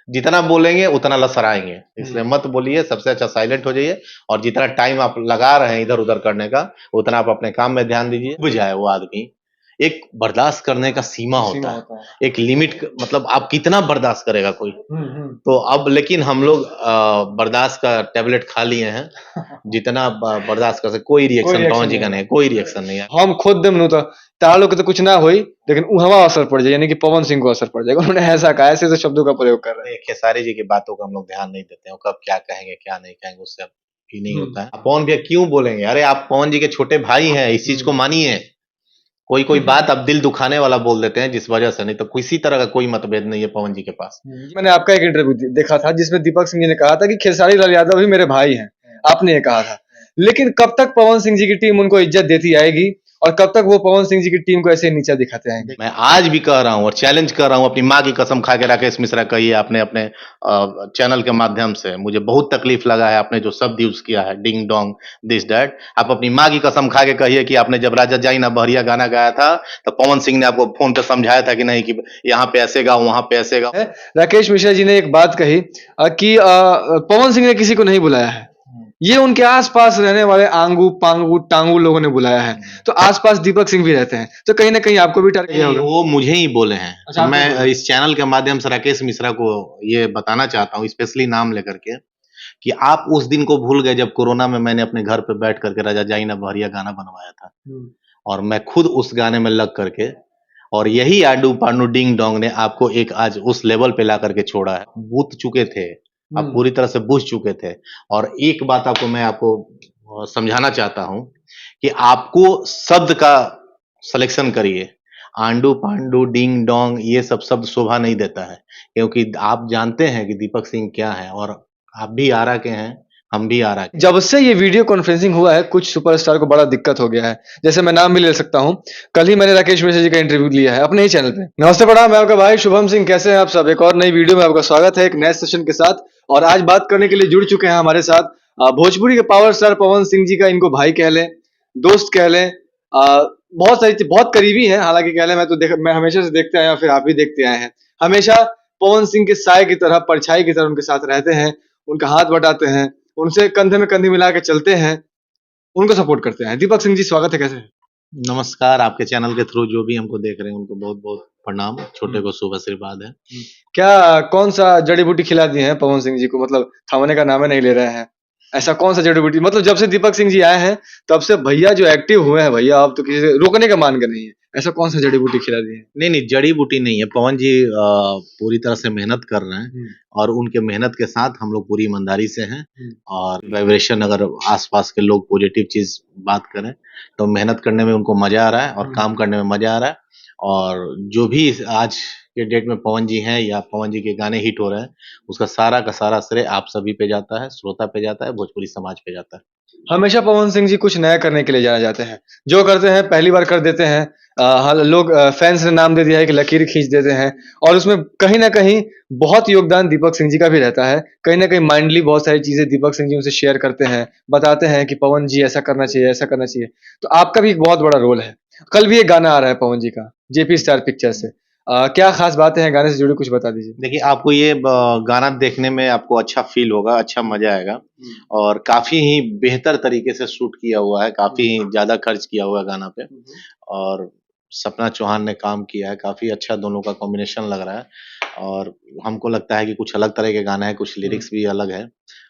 जितना बोलेंगे उतना लसराएंगे, इसलिए मत बोलिए, सबसे अच्छा साइलेंट हो जाइए। और जितना टाइम आप लगा रहे हैं इधर उधर करने का, उतना आप अपने काम में ध्यान दीजिए। बुझाए वो आदमी, एक बर्दाश्त करने का सीमा होता है, एक लिमिट, मतलब आप कितना बर्दाश्त करेगा कोई। तो अब लेकिन हम लोग बर्दाश्त का टेबलेट खा लिए हैं, जितना बर्दाश्त कर सकते। कोई रिएक्शन पवन जी का नहीं है, कोई रिएक्शन नहीं है। हम खुद दम नु तो तारा लोग के तो कुछ ना होई, लेकिन हवा असर पड़ जाए, यानी कि पवन सिंह को असर पड़ जाएगा। उन्होंने ऐसा कहा, ऐसे ऐसे शब्दों का प्रयोग कर रहे हैं। खेसारी जी की बातों का हम लोग ध्यान नहीं देते हैं, वो कब क्या कहेंगे क्या नहीं कहेंगे उससे अब ही नहीं होता है। पवन भैया क्यों बोलेंगे, अरे आप पवन जी के छोटे भाई हैं, इस चीज को मानिए। कोई कोई बात अब दिल दुखाने वाला बोल देते हैं जिस वजह से, नहीं तो किसी तरह का कोई मतभेद नहीं है पवन जी के पास। मैंने आपका एक इंटरव्यू देखा था जिसमें दीपक सिंह जी ने कहा था कि खेसारी लाल यादव भी मेरे भाई हैं, आपने ये कहा था। लेकिन कब तक पवन सिंह जी की टीम उनको इज्जत देती आएगी और कब तक वो पवन सिंह जी की टीम को ऐसे नीचा दिखाते आएंगे? मैं आज भी कह रहा हूं और चैलेंज कर रहा हूं, अपनी माँ की कसम खा के राकेश मिश्रा कहिए आपने अपने चैनल के माध्यम से, मुझे बहुत तकलीफ लगा है आपने जो शब्द यूज किया है, डिंग डोंग दिस दैट। आप अपनी माँ की कसम खा के कहिए कि आपने जब राजा जाई ना बहरिया गाना गाया था तो पवन सिंह ने आपको फोन पे समझाया था कि नहीं, कि यहाँ पे ऐसे गाओ वहां पे ऐसे गाओ। राकेश मिश्रा जी ने एक बात कही कि पवन सिंह ने किसी को नहीं बुलाया है, ये उनके आसपास रहने वाले आंगू पांगू टांगू लोगों ने बुलाया है। तो आसपास दीपक सिंह भी रहते हैं, तो कहीं ना कहीं आपको भी टारगेट किया होगा। वो मुझे ही बोले हैं। अच्छा, तो मैं इस चैनल के माध्यम से राकेश मिश्रा को ये बताना चाहता हूँ, स्पेशली नाम लेकर के, कि आप उस दिन को भूल गए जब कोरोना में मैंने अपने घर पे बैठ करके राजा जाई ना बहरिया गाना बनवाया था, और मैं खुद उस गाने में लग करके, और यही आडू पांडू डिंग डोंग ने आपको एक आज उस लेवल पे ला करके छोड़ा है। बूझ चुके थे आप, पूरी तरह से बुझ चुके थे। और एक बात आपको मैं समझाना चाहता हूं कि आपको शब्द का सिलेक्शन करिए। आंडू पांडू डिंग डोंग ये सब शब्द शोभा नहीं देता है, क्योंकि आप जानते हैं कि दीपक सिंह क्या है, और आप भी आरा के हैं, हम भी आरा के। जब से ये वीडियो कॉन्फ्रेंसिंग हुआ है, कुछ सुपरस्टार को बड़ा दिक्कत हो गया है। जैसे मैं नाम भी ले सकता हूँ, कल ही मैंने राकेश मिश्रा जी का इंटरव्यू लिया है अपने ही चैनल पे। नमस्ते प्रणाम, मैं आपका भाई शुभम सिंह, कैसे हैं आप सब? एक और नई वीडियो में आपका स्वागत है, एक नए सेशन के साथ। और आज बात करने के लिए जुड़ चुके हैं हमारे साथ भोजपुरी के पावर स्टार पवन सिंह जी का, इनको भाई कह लें, दोस्त कह लें, बहुत सारी बहुत करीबी हैं। हालांकि कह लें, मैं हमेशा से देखते आया, फिर आप भी देखते आए हैं। हमेशा पवन सिंह के साय की तरह, परछाई की तरह उनके साथ रहते हैं, उनका हाथ बटाते हैं, उनसे कंधे में कंधे मिला के चलते हैं, उनको सपोर्ट करते हैं। दीपक सिंह जी, स्वागत है, कैसे हैं? नमस्कार, आपके चैनल के थ्रू जो भी हमको देख रहे हैं उनको बहुत बहुत प्रणाम, छोटे को शुभ आशीर्वाद है। क्या कौन सा जड़ी बूटी खिला दिए हैं पवन सिंह जी को? मतलब थमने का नाम ही नहीं ले रहे हैं। ऐसा कौन सा जड़ी बूटी, मतलब जब से दीपक सिंह जी आए हैं तब से भैया जो एक्टिव हुए हैं, भैया अब तो किसी से रोकने का मान के नहीं है। ऐसा कौन सा जड़ी बूटी खिला दिए हैं? नहीं नहीं, जड़ी बूटी नहीं है, पवन जी पूरी तरह से मेहनत कर रहे हैं, और उनके मेहनत के साथ हम लोग पूरी ईमानदारी से हैं। और वाइब्रेशन, अगर आसपास के लोग पॉजिटिव चीज बात करें तो मेहनत करने में उनको मजा आ रहा है और काम करने में मजा आ रहा है। और जो भी आज के डेट में पवन जी हैं या पवन जी के गाने हिट हो रहे हैं, उसका सारा का सारा श्रेय आप सभी पे जाता है, श्रोता पे जाता है, भोजपुरी समाज पे जाता है। हमेशा पवन सिंह जी कुछ नया करने के लिए जाने जाते हैं, जो करते हैं पहली बार कर देते हैं। लोग फैंस ने नाम दे दिया है कि लकीर खींच देते हैं, और उसमें कहीं ना कहीं बहुत योगदान दीपक सिंह जी का भी रहता है। कहीं ना कहीं माइंडली बहुत सारी चीजें दीपक सिंह जी उनसे शेयर करते हैं, बताते हैं कि पवन जी ऐसा करना चाहिए, ऐसा करना चाहिए। तो आपका भी एक बहुत बड़ा रोल है। कल भी एक गाना आ रहा है पवन जी का, जेपी स्टार पिक्चर से। क्या खास बातें हैं गाने से जुड़ी, कुछ बता दीजिए। देखिए, आपको ये गाना देखने में आपको अच्छा फील होगा, अच्छा मजा आएगा, और काफी ही बेहतर तरीके से शूट किया हुआ है, काफी ज्यादा खर्च किया हुआ है गाना पे। और सपना चौहान ने काम किया है, काफी अच्छा दोनों का कॉम्बिनेशन लग रहा है। और हमको लगता है कि कुछ अलग तरह के गाना है, कुछ लिरिक्स भी अलग है,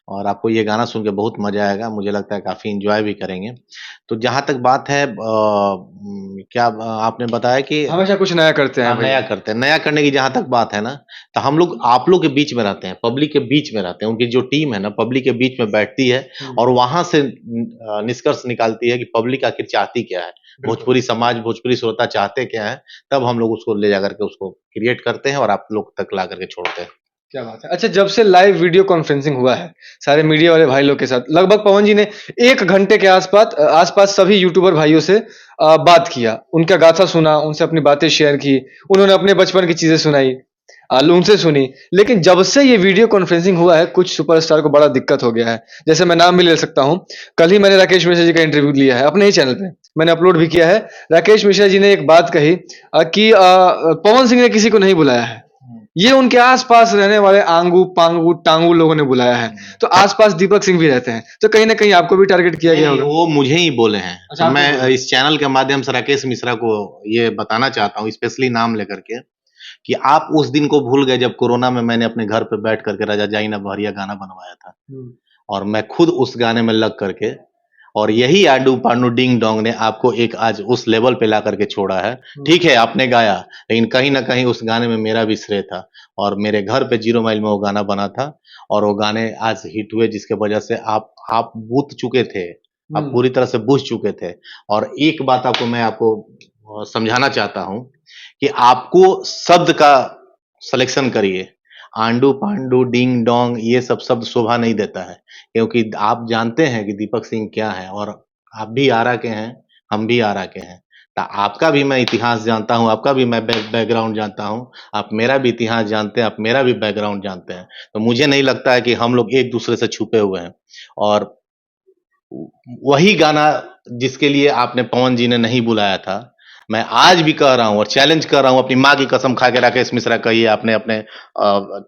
और आपको ये गाना सुन के बहुत मजा आएगा, मुझे लगता है काफी एंजॉय भी करेंगे। तो जहां तक बात है, क्या आपने बताया कि हमेशा कुछ नया करते हैं हाँ, भैया। नया करते हैं। नया करने की जहाँ तक बात है ना, तो हम लोग आप लोग के बीच में रहते हैं, पब्लिक के बीच में रहते हैं। उनकी जो टीम है ना, पब्लिक के बीच में बैठती है, और वहां से निष्कर्ष निकालती है कि पब्लिक आखिर चाहती क्या है, भोजपुरी समाज, भोजपुरी श्रोता चाहते क्या है। तब हम लोग उसको ले जाकर के उसको क्रिएट करते हैं और आप लोग तक ला करके छोड़ते हैं। क्या बात है। अच्छा, जब से लाइव वीडियो कॉन्फ्रेंसिंग हुआ है सारे मीडिया वाले भाई लोग के साथ, लगभग पवन जी ने 1 घंटे के आसपास आसपास सभी यूट्यूबर भाइयों से बात किया, उनका गाथा सुना, उनसे अपनी बातें शेयर की, उन्होंने अपने बचपन की चीजें सुनाई, उनसे सुनी। लेकिन जब से ये वीडियो कॉन्फ्रेंसिंग हुआ है, कुछ सुपरस्टार को बड़ा दिक्कत हो गया है। जैसे मैं नाम भी ले सकता हूँ, कल ही मैंने राकेश मिश्रा जी का इंटरव्यू लिया है अपने ही चैनल पे, मैंने अपलोड भी किया है। राकेश मिश्रा जी ने एक बात कही कि पवन सिंह ने किसी को नहीं बुलाया है, ये उनके आसपास रहने वाले आंगू पांगू टांगू लोगों ने बुलाया है। तो आसपास दीपक सिंह भी रहते हैं, तो कहीं ना कहीं आपको भी टारगेट किया गया नहीं, होगा। वो मुझे ही बोले हैं। अच्छा, तो आपको मैं बोले। इस चैनल के माध्यम से राकेश मिश्रा को ये बताना चाहता हूँ, स्पेशली नाम लेकर के, कि आप उस दिन को भूल गए जब कोरोना में मैंने अपने घर पे बैठ करके राजा जाई ना बहरिया गाना बनवाया था। और मैं खुद उस गाने में लग करके, और यही आडू पांडू डिंग डोंग ने आपको एक आज उस लेवल पे ला करके छोड़ा है। ठीक है, आपने गाया, लेकिन कहीं ना कहीं उस गाने में मेरा भी श्रेय था। और मेरे घर पे 0 माइल में वो गाना बना था, और वो गाने आज हिट हुए, जिसके वजह से आप बूझ चुके थे, आप पूरी तरह से बूझ चुके थे। और एक बात आपको समझाना चाहता हूँ कि आपको शब्द का सिलेक्शन करिए। आंडू पांडू डिंग डोंग ये सब शब्द शोभा नहीं देता है, क्योंकि आप जानते हैं कि दीपक सिंह क्या है। और आप भी आरा के हैं, हम भी आरा के हैं। तो आपका भी मैं इतिहास जानता हूँ, आपका भी मैं बैकग्राउंड जानता हूँ, आप मेरा भी इतिहास जानते हैं, आप मेरा भी बैकग्राउंड जानते हैं। तो मुझे नहीं लगता है कि हम लोग एक दूसरे से छुपे हुए हैं। और वही गाना जिसके लिए आपने पवन जी ने नहीं बुलाया था, मैं आज भी कह रहा हूं और चैलेंज कर रहा हूं, अपनी माँ की कसम खा के राकेश मिश्रा कहिए आपने अपने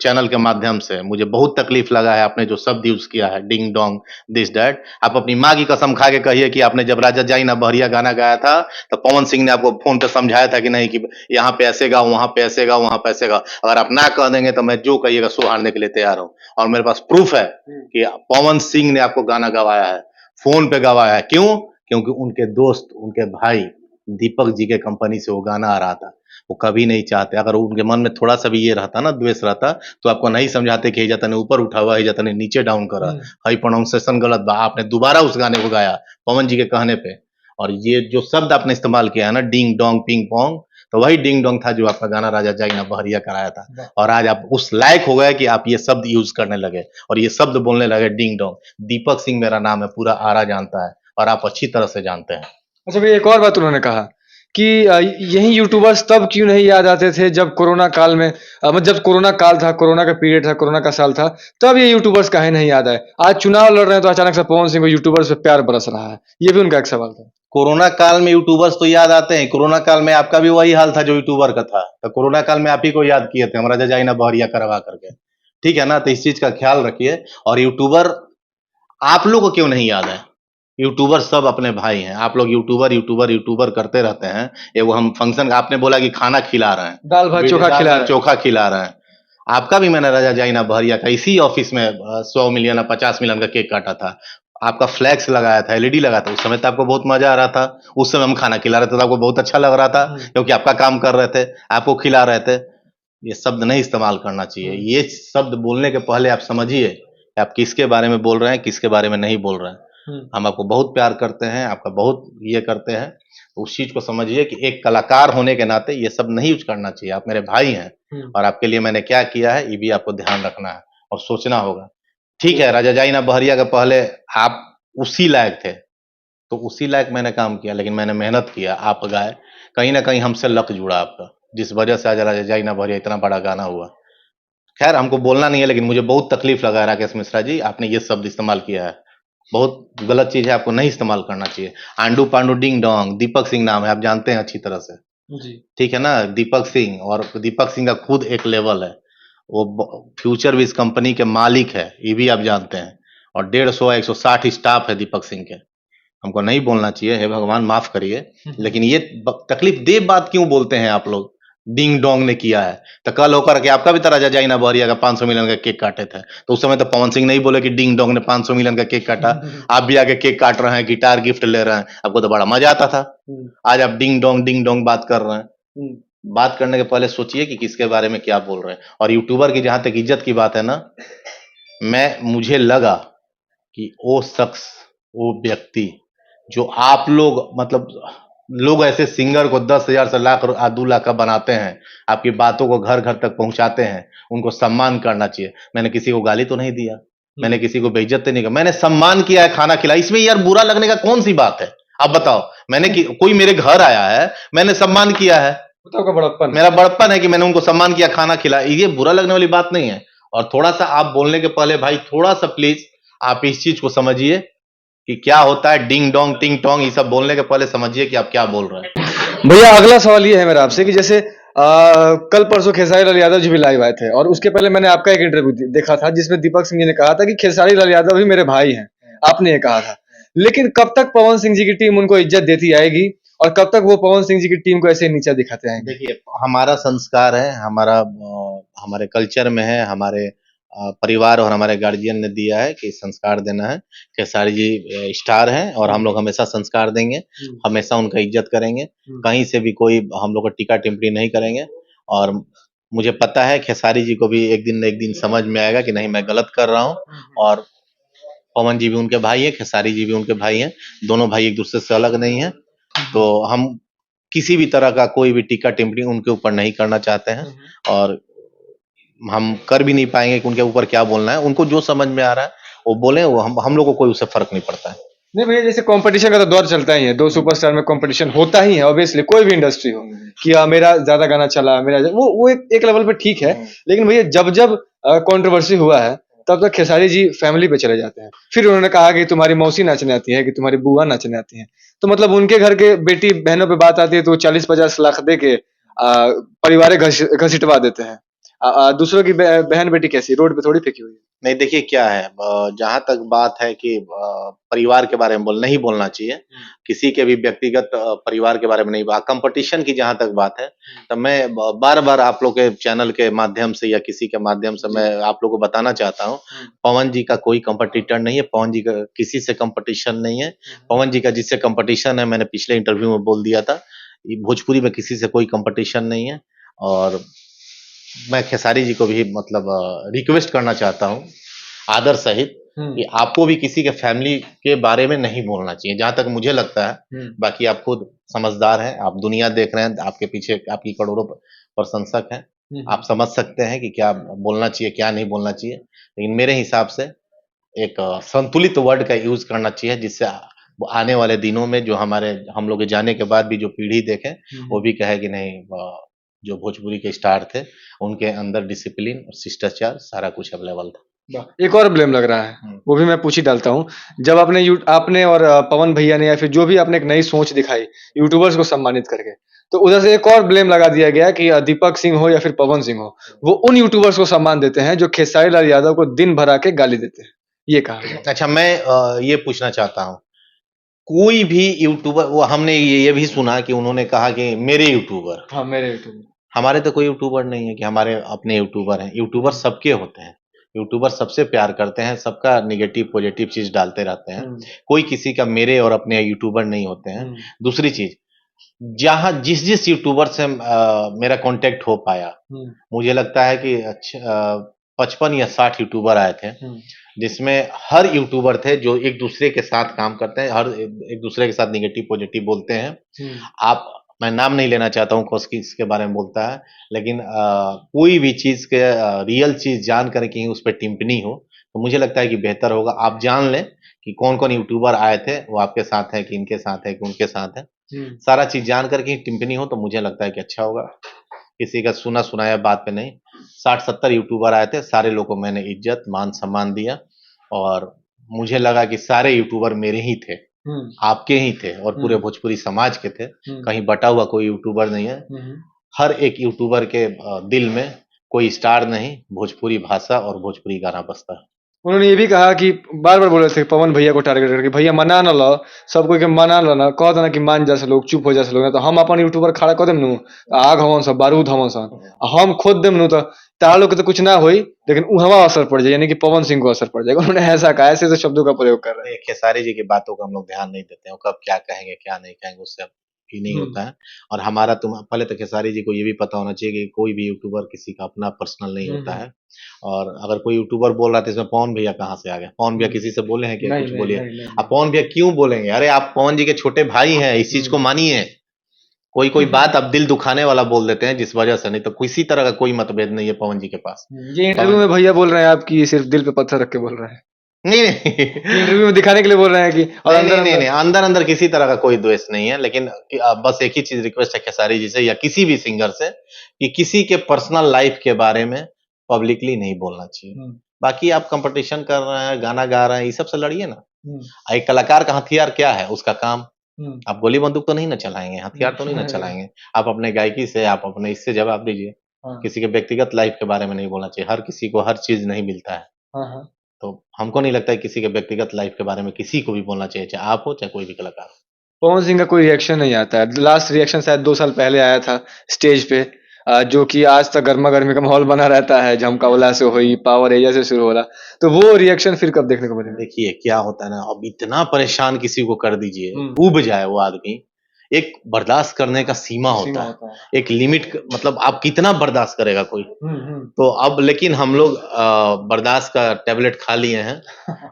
चैनल के माध्यम से। मुझे बहुत तकलीफ लगा है आपने जो शब्द यूज किया है, डिंग डोंग दिस दैट। आप अपनी माँ की कसम खा के कहिए कि आपने जब राजा जाई ना बहरिया गाना गाया था, तो पवन सिंह ने आपको फोन पे समझाया था कि नहीं, कि यहाँ पे ऐसे गाओ, वहां पे ऐसे गाओ, वहां पे ऐसे गाओ। अगर आप ना कह देंगे तो मैं जो कहिएगा सो हारने के लिए तैयार हूँ। और मेरे पास प्रूफ है कि पवन सिंह ने आपको गाना गवाया है, फोन पे गवाया है। क्यों? क्योंकि उनके दोस्त, उनके भाई दीपक जी के कंपनी से वो गाना आ रहा था। वो कभी नहीं चाहते, अगर उनके मन में थोड़ा सा भी ये रहता ना, द्वेष रहता, तो आपको नहीं समझाते कि जाता ने ऊपर उठा हुआ, जाता ने नीचे डाउन करा, हाई प्रोनाउंसिएशन गलत बा। आपने दोबारा उस गाने को गाया पवन जी के कहने पे। और ये जो शब्द आपने इस्तेमाल किया है ना, डिंग डोंग पिंग पोंग, तो वही डिंग डोंग था जो आपका गाना राजा जाई ना बहरिया कराया था। और आज आप उस लायक हो गए कि आप ये शब्द यूज करने लगे और ये शब्द बोलने लगे, डिंग डोंग। दीपक सिंह मेरा नाम है, पूरा आरा जानता है, और आप अच्छी तरह से जानते हैं। अच्छा भैया, एक और बात उन्होंने कहा कि यही यूट्यूबर्स तब क्यों नहीं याद आते थे जब कोरोना काल में, मतलब जब कोरोना काल था, कोरोना का पीरियड था, कोरोना का साल था, तब ये यूट्यूबर्स काहे नहीं याद आए। आज चुनाव लड़ रहे हैं तो अचानक से पवन सिंह को यूट्यूबर्स पे प्यार बरस रहा है। ये भी उनका एक सवाल था। कोरोना काल में यूट्यूबर्स तो याद आते हैं। कोरोना काल में आपका भी वही हाल था जो यूट्यूबर का था। तो कोरोना काल में आप ही को याद किए थे हम, राजा जाई ना बहरिया करवा करके। ठीक है ना? तो इस चीज का ख्याल रखिए। और यूट्यूबर आप लोग को क्यों नहीं याद है? यूट्यूबर सब अपने भाई हैं। आप लोग यूट्यूबर यूट्यूबर यूट्यूबर करते रहते हैं। ये वो हम फंक्शन, आपने बोला कि खाना खिला रहे हैं, दाल भात चोखा दाल खिला भात रहे हैं। चोखा खिला रहे हैं। आपका भी मैंने राजा जाइना बहरिया का इसी ऑफिस में 100 मिलियन या 50 मिलियन का केक काटा था। आपका फ्लैक्स लगाया था, एलईडी लगा था। उस समय तो आपको बहुत मजा आ रहा था। उस समय हम खाना खिला रहे थे तो आपको बहुत अच्छा लग रहा था, क्योंकि आपका काम कर रहे थे, आपको खिला रहे थे। ये शब्द नहीं इस्तेमाल करना चाहिए। ये शब्द बोलने के पहले आप समझिए कि आप किसके बारे में बोल रहे हैं, किसके बारे में नहीं बोल रहे हैं। हम आपको बहुत प्यार करते हैं, आपका बहुत ये करते हैं। तो उस चीज को समझिए कि एक कलाकार होने के नाते ये सब नहीं यूज करना चाहिए। आप मेरे भाई हैं, और आपके लिए मैंने क्या किया है ये भी आपको ध्यान रखना है और सोचना होगा। ठीक है, राजा जाई ना बहरिया के पहले आप उसी लायक थे, तो उसी लायक मैंने काम किया, लेकिन मैंने मेहनत किया, आप गाए। कहीं ना कहीं हमसे लक जुड़ा आपका, जिस वजह से आज राजा जाई ना बहरिया इतना बड़ा गाना हुआ। खैर, हमको बोलना नहीं है, लेकिन मुझे बहुत तकलीफ लगा है राकेश मिश्रा जी, आपने ये शब्द इस्तेमाल किया है। बहुत गलत चीज है, आपको नहीं इस्तेमाल करना चाहिए। आंडू पांडू डिंग डोंग, दीपक सिंह नाम है, आप जानते हैं अच्छी तरह से। जी। ठीक है ना? दीपक सिंह, और दीपक सिंह का खुद एक लेवल है। वो फ्यूचर विज कंपनी के मालिक है, ये भी आप जानते हैं। और 150 160 स्टाफ है दीपक सिंह के। हमको नहीं बोलना चाहिए, हे भगवान माफ करिए, लेकिन ये तकलीफ दे बात क्यों बोलते हैं आप लोग? डिंग डोंग ने किया है, तो कल होकर के आपका भी तो राजा जाई ना बहरिया का 500 मिलियन का केक काटे थे, तो उस समय तो पवन सिंह नहीं बोले कि डिंग डोंग ने 500 मिलियन का केक काटा। आप भी आके केक काट रहे हैं, गिटार गिफ्ट ले रहे हैं, आपको तो बड़ा मजा आता था। आज आप डिंग डोंग बात कर रहे हैं। बात करने के पहले सोचिए कि किसके बारे में क्या बोल रहे हैं। और यूट्यूबर की जहां तक इज्जत की बात है ना, मुझे लगा कि वो शख्स, वो व्यक्ति जो आप लोग, मतलब लोग ऐसे सिंगर को 10,000 से लाख 2 लाख का बनाते हैं, आपकी बातों को घर घर तक पहुंचाते हैं, उनको सम्मान करना चाहिए। मैंने किसी को गाली तो नहीं दिया, मैंने किसी को बेइज्जत तो नहीं किया, मैंने सम्मान किया है, खाना खिलाया। इसमें यार बुरा लगने का कौन सी बात है? आप बताओ। कोई मेरे घर आया है, मैंने सम्मान किया है, का बड़प्पन, मेरा बड़प्पन है कि मैंने उनको सम्मान किया, खाना खिलाया। ये बुरा लगने वाली बात नहीं है। और थोड़ा सा आप बोलने के पहले भाई, थोड़ा सा प्लीज आप इस चीज को समझिए कि क्या होता है। डिंग डोंग टिंग टोंग ये सब बोलने के पहले समझिए कि आप क्या बोल रहे हैं। भैया अगला सवाल ये है मेरा आपसे कि जैसे कल परसों खेसारी लाल यादव जी भी लाइव आए थे और उसके पहले मैंने आपका एक इंटरव्यू देखा था जिसमें दीपक सिंह जी ने कहा था कि खेसारी लाल यादव भी मेरे भाई हैं, आपने ये कहा था। लेकिन कब तक पवन सिंह जी की टीम उनको इज्जत देती आएगी और कब तक वो पवन सिंह जी की टीम को ऐसे नीचा दिखाते आएंगे? देखिए, हमारा संस्कार है, हमारे कल्चर में है, हमारे परिवार और हमारे गार्जियन ने दिया है कि संस्कार देना है। खेसारी जी स्टार हैं और हम लोग हमेशा संस्कार देंगे, हमेशा उनका इज्जत करेंगे, कहीं से भी कोई हम लोग को टीका-टिप्पणी नहीं करेंगे। और मुझे पता है खेसारी जी को भी एक दिन न एक दिन समझ में आएगा कि नहीं, मैं गलत कर रहा हूँ। और पवन जी भी उनके भाई हैं, खेसारी जी भी उनके भाई हैं, दोनों भाई एक-दूसरे से अलग नहीं हैं। तो हम किसी भी तरह का कोई भी टीका-टिप्पणी उनके ऊपर नहीं करना चाहते हैं और हम कर भी नहीं पाएँगे कि उनके ऊपर क्या बोलना है। उनको जो समझ में आ रहा है वो बोलें, वो हम लोग को कोई उससे फ़र्क नहीं पड़ता है। नहीं भैया, जैसे कंपटीशन का तो दौर चलता ही है, दो सुपरस्टार में कंपटीशन होता ही है ऑब्वियसली, कोई भी इंडस्ट्री हो कि मेरा ज्यादा गाना चला, वो एक लेवल पे ठीक है। लेकिन भैया जब जब कंट्रोवर्सी हुआ है तब तक खेसारी जी फैमिली पे चले जाते हैं। फिर उन्होंने कहा कि तुम्हारी मौसी नाचने आती है, कि तुम्हारी बुआ नाचने आती है। तो मतलब उनके घर के बेटी बहनों पे बात आती है तो 40-50 लाख दे के परिवार घसीटवा देते हैं। दूसरों की बहन बेटी कैसी रोड पे थोड़ी फेंकी हुई है। नहीं, देखिए क्या है, जहाँ तक बात है कि परिवार के बारे में नहीं बोलना चाहिए, किसी के भी व्यक्तिगत परिवार के बारे में नहीं, कंपटीशन की जहाँ तक बात है, तो मैं बार-बार आप लोग के चैनल के माध्यम से या किसी के माध्यम से मैं आप लोग को बताना चाहता हूँ, पवन जी का कोई कॉम्पिटिटर नहीं है, पवन जी का किसी से कॉम्पिटिशन नहीं है। पवन जी का जिससे कॉम्पिटिशन है, मैंने पिछले इंटरव्यू में बोल दिया था, ये भोजपुरी में किसी से कोई कॉम्पिटिशन नहीं है। और मैं खेसारी जी को भी मतलब रिक्वेस्ट करना चाहता हूँ आदर सहित कि आपको भी किसी के फैमिली के बारे में नहीं बोलना चाहिए, जहाँ तक मुझे लगता है। बाकी आप खुद समझदार हैं, आप दुनिया देख रहे हैं, आपके पीछे आपकी करोड़ों प्रशंसक हैं, आप समझ सकते हैं कि क्या बोलना चाहिए, क्या नहीं बोलना चाहिए। लेकिन मेरे हिसाब से एक संतुलित वर्ड का यूज करना चाहिए, जिससे आने वाले दिनों में जो हम लोग के जाने के बाद भी जो पीढ़ी देखे, वो भी कहे कि नहीं, जो भोजपुरी के स्टार थे उनके अंदर डिसिप्लिन और शिष्टाचार सारा कुछ अवेलेबल था। एक और ब्लेम लग रहा है, वो भी मैं पूछ ही डालता हूँ। जब आपने और पवन भैया ने या फिर जो भी आपने एक नई सोच दिखाई यूट्यूबर्स को सम्मानित करके, तो उधर से एक और ब्लेम लगा दिया गया कि दीपक सिंह हो या फिर पवन सिंह हो, वो उन यूट्यूबर्स को सम्मान देते हैं जो खेसारी लाल यादव को दिन भर आके गाली देते हैं, ये कहा। अच्छा, मैं ये पूछना चाहता हूँ, कोई भी यूट्यूबर, वो हमने ये भी सुना कि उन्होंने कहा कि मेरे यूट्यूबर, हाँ, मेरे यूट्यूबर। हमारे तो कोई यूट्यूबर नहीं है कि हमारे अपने यूट्यूबर हैं। यूट्यूबर सबके होते हैं, यूट्यूबर सबसे प्यार करते हैं, सबका नेगेटिव पॉजिटिव चीज डालते रहते हैं। कोई किसी का मेरे और अपने यूट्यूबर नहीं होते हैं। दूसरी चीज, जहाँ जिस जिस यूट्यूबर से मेरा कांटेक्ट हो पाया, मुझे लगता है कि 55 या 60 यूट्यूबर आए थे, जिसमें हर यूट्यूबर थे जो एक दूसरे के साथ काम करते हैं, हर एक दूसरे के साथ निगेटिव पॉजिटिव बोलते हैं। आप मैं नाम नहीं लेना चाहता हूँ कौन किसके बारे में बोलता है, लेकिन कोई भी चीज के रियल चीज जान कर कहीं उस पर टिप्पणी हो तो मुझे लगता है कि बेहतर होगा आप जान लें कि कौन कौन यूट्यूबर आए थे, वो आपके साथ है कि इनके साथ है कि उनके साथ है। सारा चीज जान करके टिप्पणी हो तो मुझे लगता है कि अच्छा होगा, किसी का सुना सुनाया बात पे नहीं। 60-70 यूट्यूबर आए थे, सारे लोगों को मैंने इज्जत मान सम्मान दिया और मुझे लगा कि सारे यूट्यूबर मेरे ही थे, आपके ही थे और पूरे भोजपुरी समाज के थे, कहीं बटा हुआ कोई यूट्यूबर नहीं है। हर एक यूट्यूबर के दिल में कोई स्टार नहीं, भोजपुरी भाषा और भोजपुरी गाना बजता है। उन्होंने ये भी कहा कि बार-बार बोल रहे थे पवन भैया को टारगेट करके, भैया मना न लो, सब कोई के मना लो ना, कह दो ना कि मान जा से लोग, चुप हो जा से लोग, ना तो हम अपन यूट्यूबर खड़ा कर देम नु, आग हवन सब, बारूद हवन सब, हम खोद देम नु तो तारा लोग के तो कुछ ना होई, लेकिन उहवा असर पड़ जाए, यानी कि पवन सिंह को असर पड़ जाएगा। उन्होंने ऐसा कहा, ऐसे शब्दों का प्रयोग कर रहे हैं। खेसारी जी की बातों को हम लोग ध्यान नहीं देते हैं, वो कब क्या कहेंगे क्या नहीं कहेंगे उससे ही नहीं होता है। और हमारा पहले तो खेसारी जी को ये भी पता होना चाहिए कि कोई भी यूट्यूबर किसी का अपना पर्सनल नहीं होता है। और अगर कोई यूट्यूबर बोल रहा था इसमें पवन भैया कहाँ से आ गए? पवन भैया किसी से बोले हैं क्या? कुछ बोलिए। अब पवन भैया क्यों बोलेंगे? अरे आप पवन जी के छोटे भाई हैं, इस चीज को मानिए। कोई कोई बात अब दिल दुखाने वाला बोल देते हैं जिस वजह से, नहीं तो किसी तरह का कोई मतभेद नहीं है पवन जी के पास। ये इंटरव्यू में भैया बोल रहे हैं आपकी सिर्फ दिल पे पत्थर रख के बोल रहे हैं। नहीं नहीं इंटरव्यू में दिखाने के लिए बोल रहे हैं कि और अंदर अंदर किसी तरह का कोई द्वेष नहीं है, लेकिन बस एक ही चीज रिक्वेस्ट है खेसारी जी से या किसी भी सिंगर से कि किसी के पर्सनल लाइफ के बारे में पब्लिकली नहीं बोलना चाहिए। बाकी आप कंपटीशन कर रहे हैं, गाना गा रहे हैं, ये सब से लड़िए ना। एक कलाकार का हथियार क्या है? उसका काम, आप गोली बंदूक तो नहीं ना चलाएंगे, हथियार तो नहीं ना चलाएंगे। आप अपने गायकी से, आप अपने इससे जवाब दीजिए। किसी के व्यक्तिगत लाइफ के बारे में नहीं बोलना चाहिए। हर किसी को हर चीज नहीं मिलता है, तो हमको नहीं लगता है किसी के व्यक्तिगत लाइफ के बारे में किसी को भी बोलना चाहिए, चाहे आप हो चाहे कोई भी कलाकार हो। पवन सिंह का कोई रिएक्शन नहीं आता है। लास्ट रिएक्शन शायद 2 साल पहले आया था स्टेज पे, जो कि आज तक गर्मा गर्मी का माहौल बना रहता है। झमकावला से हुई, पावर एरिया से शुरू होला, तो वो रिएक्शन फिर कब देखने को मिलेगा? देखिए क्या होता है ना, अब इतना परेशान किसी को कर दीजिए, ऊब जाए वो आदमी। एक बर्दाश्त करने का सीमा होता है, एक लिमिट, मतलब आप कितना बर्दाश्त करेगा कोई। तो अब लेकिन हम लोग बर्दाश्त का टैबलेट खा लिए हैं,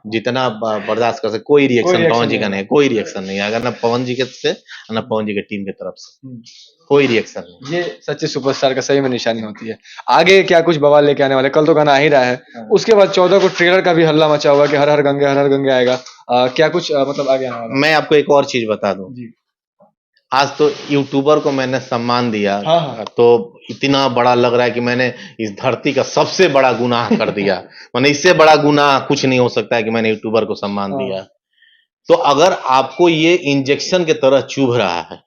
जितना बर्दाश्त कर सकते। कोई रिएक्शन पवन जी का नहीं है, कोई रिएक्शन नहीं है, अगर ना पवन जी के से ना पवन जी के टीम की तरफ से कोई रिएक्शन नहीं। ये सच्चे सुपरस्टार का सही में निशानी होती है। आगे क्या कुछ बवाल लेके आने वाले? कल तो गाना आ ही रहा है, उसके बाद 14 को ट्रेलर का भी हल्ला मचा हुआ कि हर हर गंगे, हर हर गंगे आएगा। क्या कुछ मतलब आगे आने वाला? मैं आपको एक और चीज बता दूं, आज तो यूट्यूबर को मैंने सम्मान दिया, तो इतना बड़ा लग रहा है कि मैंने इस धरती का सबसे बड़ा गुनाह कर दिया। मैंने इससे बड़ा गुनाह कुछ नहीं हो सकता है कि मैंने यूट्यूबर को सम्मान दिया। तो अगर आपको ये इंजेक्शन के तरह चुभ रहा है,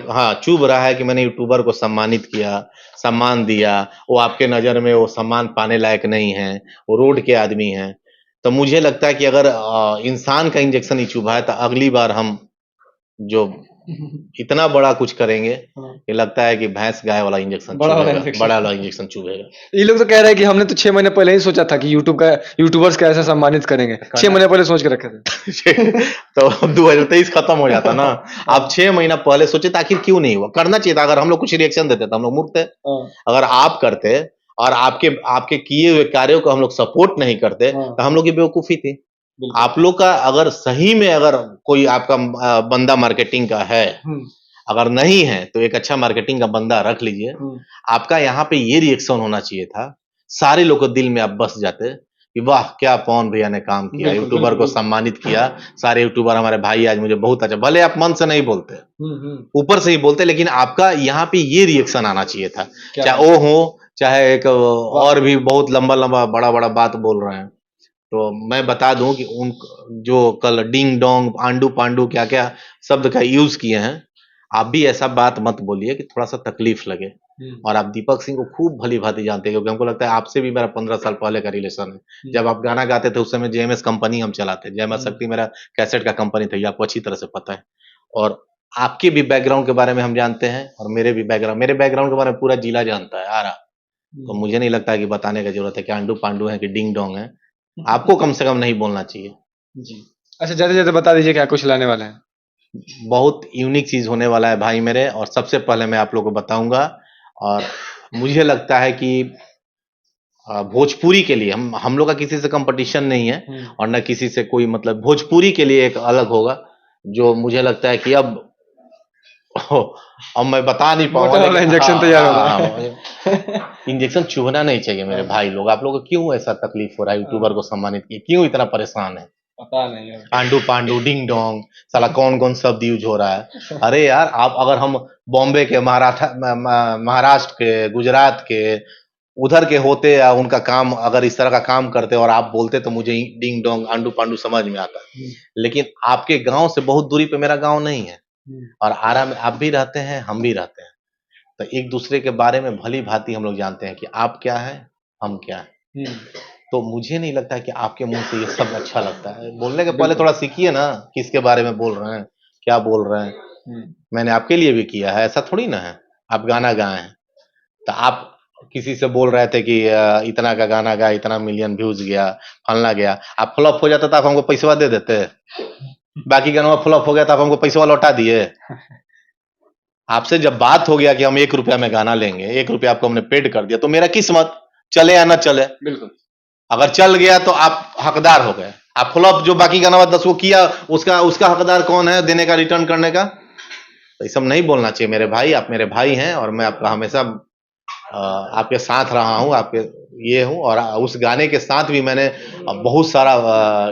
हाँ चुभ रहा है कि मैंने यूट्यूबर को सम्मानित किया, सम्मान दिया, वो आपके नजर में वो सम्मान पाने लायक नहीं है, वो रोड के आदमी हैं, तो मुझे लगता है कि अगर इंसान का इंजेक्शन ही चुभा है, तो अगली बार हम जो इतना बड़ा कुछ करेंगे, ये लगता है कि भैंस गाय वाला इंजेक्शन बड़ा वाला इंजेक्शन चुभेगा। ये लोग तो कह रहे हैं कि हमने तो 6 महीने पहले ही सोचा था कि यूट्यूबर्स का ऐसा सम्मानित करेंगे। 6 महीने पहले सोच के रखे थे। तो 2023 खत्म हो जाता ना। आप 6 महीना पहले सोचे तो आखिर क्यों नहीं हुआ? करना चाहिए था। अगर हम लोग कुछ रिएक्शन देते तो हम लोग मूर्ख थे। अगर आप करते और आपके किए हुए कार्यों को हम लोग सपोर्ट नहीं करते, तो हम लोग की बेवकूफी थी। आप लोग का अगर सही में अगर कोई आपका बंदा मार्केटिंग का है, अगर नहीं है तो एक अच्छा मार्केटिंग का बंदा रख लीजिए। आपका यहाँ पे ये रिएक्शन होना चाहिए था, सारे लोग के दिल में आप बस जाते कि वाह क्या पवन भैया ने काम किया, यूट्यूबर को सम्मानित किया। सारे यूट्यूबर हमारे भाई आज मुझे बहुत अच्छा, भले आप मन से नहीं बोलते, ऊपर से ही बोलते, लेकिन आपका यहाँ पे ये रिएक्शन आना चाहिए था। चाहे वो हो, चाहे एक और भी बहुत लंबा लंबा बड़ा बड़ा बात बोल रहे हैं। तो मैं बता दूं कि उन जो कल डिंग डोंग आंडू पांडू क्या क्या शब्द का यूज किए हैं, आप भी ऐसा बात मत बोलिए कि थोड़ा सा तकलीफ लगे। और आप दीपक सिंह को खूब भली भांति जानते हैं, क्योंकि हमको लगता है आपसे भी मेरा 15 साल पहले का रिलेशन है। जब आप गाना गाते थे उस समय जेएमएस कंपनी हम चलाते, जेएमएस शक्ति मेरा कैसेट का कंपनी था, ये आपको अच्छी तरह से पता है। और आपके भी बैकग्राउंड के बारे में हम जानते हैं, और मेरे बैकग्राउंड के बारे में पूरा जिला जानता है आरा। तो मुझे नहीं लगता कि बताने की जरूरत है कि आंडू पांडू है कि डिंग डोंग है। आपको कम से कम नहीं बोलना चाहिए जी। अच्छा, जाते जाते बता दीजिए क्या कुछ लाने वाले हैं? बहुत यूनिक चीज होने वाला है भाई मेरे, और सबसे पहले मैं आप लोगों को बताऊंगा। और मुझे लगता है कि भोजपुरी के लिए हम लोग का किसी से कंपटीशन नहीं है, और न किसी से कोई, मतलब भोजपुरी के लिए एक अलग होगा, जो मुझे लगता है कि अब मैं बता नहीं पाऊंगा। इंजेक्शन तैयार हो रहा है। इंजेक्शन चुभना नहीं चाहिए मेरे भाई लोग। आप लोगों को क्यों ऐसा तकलीफ हो रहा है? यूट्यूबर को सम्मानित किए, क्यों इतना परेशान है? पता नहीं है। आंडू पांडू डिंग डोंग साला कौन कौन शब्द यूज हो रहा है? अरे यार, आप अगर हम बॉम्बे के, महाराष्ट्र के, गुजरात के, उधर के होते या उनका काम अगर इस तरह का काम करते और आप बोलते, तो मुझे डिंग डोंग आंडू पांडू समझ में आता। लेकिन आपके गांव से बहुत दूरी पे मेरा गांव नहीं है, और आरा में आप भी रहते हैं, हम भी रहते हैं, तो एक दूसरे के बारे में भली भांति हम लोग जानते हैं कि आप क्या है, हम क्या है। तो मुझे नहीं लगता कि आपके मुंह से ये सब अच्छा लगता है। बोलने के पहले थोड़ा सीखिए ना, किसके बारे में बोल रहे हैं, क्या बोल रहे हैं। मैंने आपके लिए भी किया है, ऐसा थोड़ी ना है। आप गाना गाए हैं, तो आप किसी से बोल रहे थे कि इतना का गाना गाया, इतना मिलियन व्यूज गया, फलना गया। आप फ्लॉप हो जाता तो आप हमको पैसा दे देते। बाकी गाना फ्लॉप हो गया तो आप हमको पैसा लौटा दिए। आपसे जब बात हो गया कि हम 1 रुपया में गाना लेंगे, 1 रुपया आपको हमने पेड कर दिया, तो मेरा किस्मत चले या ना चले। बिल्कुल, अगर चल गया तो आप हकदार हो गए। आप फ्लॉप जो बाकी गाना 10 वो किया, उसका हकदार कौन है देने का, रिटर्न करने का? तो ये सब नहीं बोलना चाहिए मेरे भाई। आप मेरे भाई हैं, और मैं आपका हमेशा आपके साथ रहा हूँ, आपके ये हूँ। और उस गाने के साथ भी मैंने बहुत सारा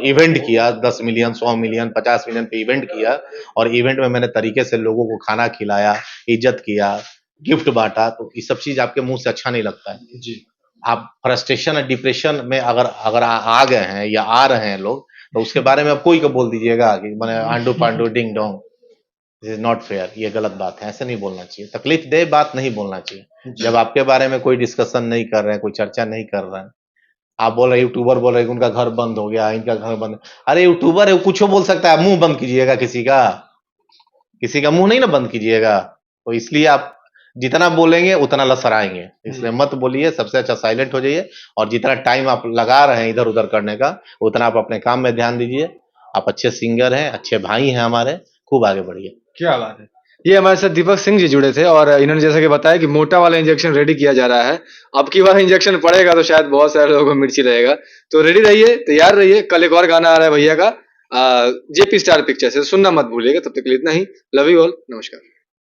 इवेंट किया, 10 मिलियन, 100 मिलियन, 50 मिलियन पे इवेंट किया। और इवेंट में मैंने तरीके से लोगों को खाना खिलाया, इज्जत किया, गिफ्ट बांटा। तो ये सब चीज आपके मुंह से अच्छा नहीं लगता है जी। आप फ्रस्ट्रेशन और डिप्रेशन में अगर आ गए हैं या आ रहे हैं लोग, तो उसके बारे में आप कोई को बोल दीजिएगा कि मैंने आंडू पांडू डिंग डोंग। दिस इज नॉट फेयर, ये गलत बात है, ऐसे नहीं बोलना चाहिए, तकलीफ दे बात नहीं बोलना चाहिए। जब आपके बारे में कोई डिस्कशन नहीं कर रहे हैं, कोई चर्चा नहीं कर रहे हैं, आप बोल रहे यूट्यूबर बोल रहे हैं कि उनका घर बंद हो गया, इनका घर बंद, अरे यूट्यूबर है, कुछ बोल सकता है, मुंह बंद कीजिएगा, किसी का मुंह नहीं ना बंद कीजिएगा। तो इसलिए आप जितना बोलेंगे उतना लसराएंगे, इसलिए मत बोलिए, सबसे अच्छा साइलेंट हो जाइए, और जितना टाइम आप लगा रहे हैं इधर उधर करने का, उतना आप अपने काम में ध्यान दीजिए। आप अच्छे सिंगर हैं, अच्छे भाई हैं हमारे, खूब आगे बढ़िए। क्या बात है। ये हमारे साथ दीपक सिंह जी जुड़े थे और इन्होंने जैसा कि बताया कि मोटा वाला इंजेक्शन रेडी किया जा रहा है। अब की बार इंजेक्शन पड़ेगा तो शायद बहुत सारे लोगों को मिर्ची रहेगा, तो रेडी रहिए, तैयार रहिए। कल एक और गाना आ रहा है भैया का जेपी स्टार पिक्चर से, सुनना मत भूलिएगा। तब तक के लिए इतना ही। लव यू ऑल, नमस्कार।